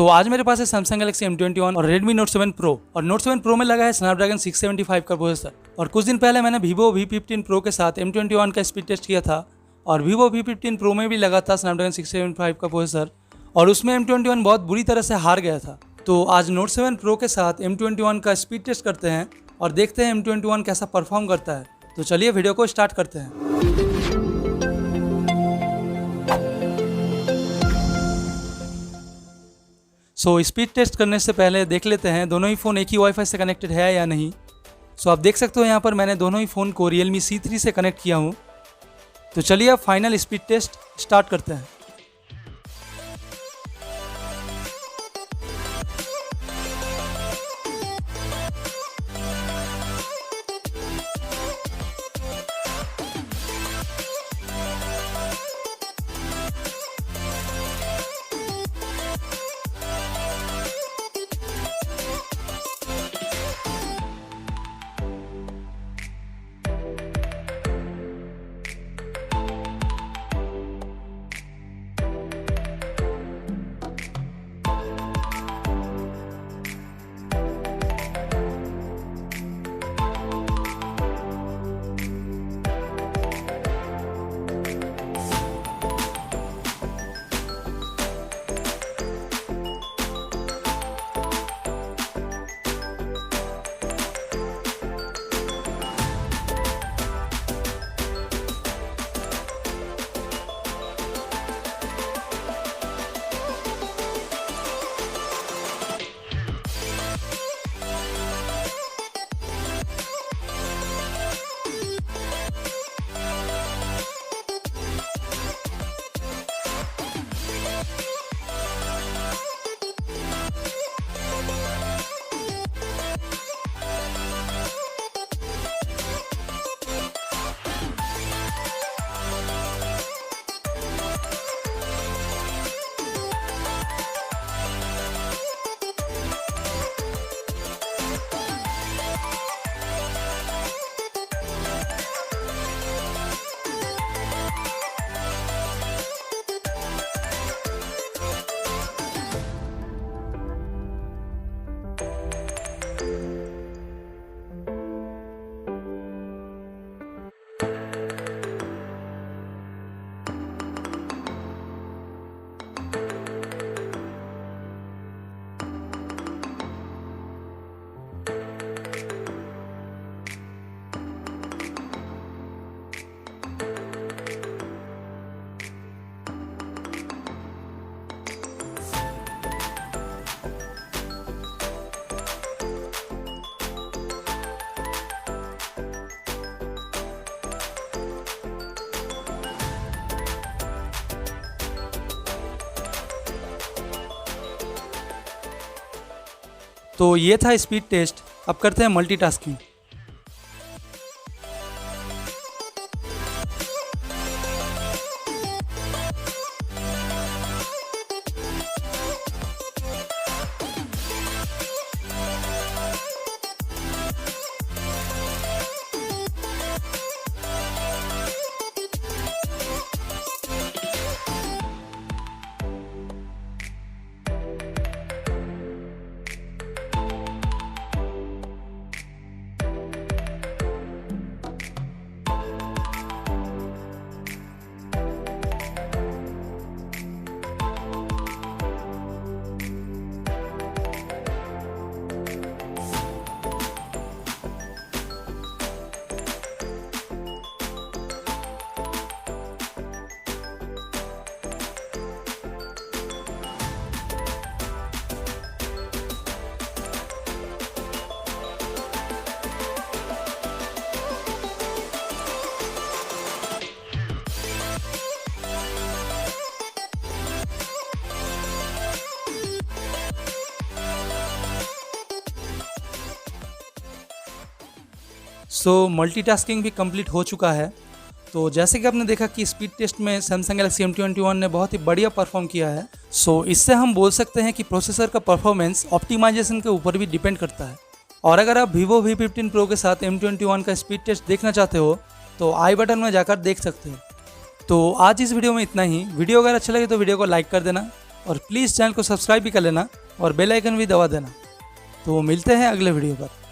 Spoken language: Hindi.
आज मेरे पास है सैमसंग गैलेक्सी M21 और Redmi Note 7 Pro और Note 7 Pro में लगा है Snapdragon 675 का प्रोसेसर। और कुछ दिन पहले मैंने Vivo V15 Pro के साथ M21 का स्पीड टेस्ट किया था और Vivo V15 Pro में भी लगा था Snapdragon 675 का प्रोसेसर और उसमें M21 बहुत बुरी तरह से हार गया था। तो आज Note 7 Pro के साथ M21 का स्पीड टेस्ट करते हैं और देखते हैं M21 कैसा परफॉर्म करता है। तो चलिए वीडियो को स्टार्ट करते हैं। स्पीड टेस्ट करने से पहले देख लेते हैं दोनों ही फ़ोन एक ही वाईफाई से कनेक्टेड है या नहीं। आप देख सकते हो यहाँ पर मैंने दोनों ही फ़ोन को Realme C3 से कनेक्ट किया हूँ। तो चलिए अब फाइनल स्पीड टेस्ट स्टार्ट करते हैं। तो ये था स्पीड टेस्ट। अब करते हैं मल्टीटास्किंग। मल्टीटास्किंग भी कंप्लीट हो चुका है। तो जैसे कि आपने देखा कि स्पीड टेस्ट में सैमसंग गैलेक्सी M21 ने बहुत ही बढ़िया परफॉर्म किया है। इससे हम बोल सकते हैं कि प्रोसेसर का परफॉर्मेंस ऑप्टिमाइजेशन के ऊपर भी डिपेंड करता है। और अगर आप Vivo V15 Pro के साथ M21 का स्पीड टेस्ट देखना चाहते हो तो आई बटन में जाकर देख सकते हो। तो आज इस वीडियो में इतना ही। वीडियो अगर अच्छा लगे तो वीडियो को लाइक कर देना और प्लीज़ चैनल को सब्सक्राइब भी कर लेना और बेल आइकन भी दबा देना। तो मिलते हैं अगले वीडियो पर।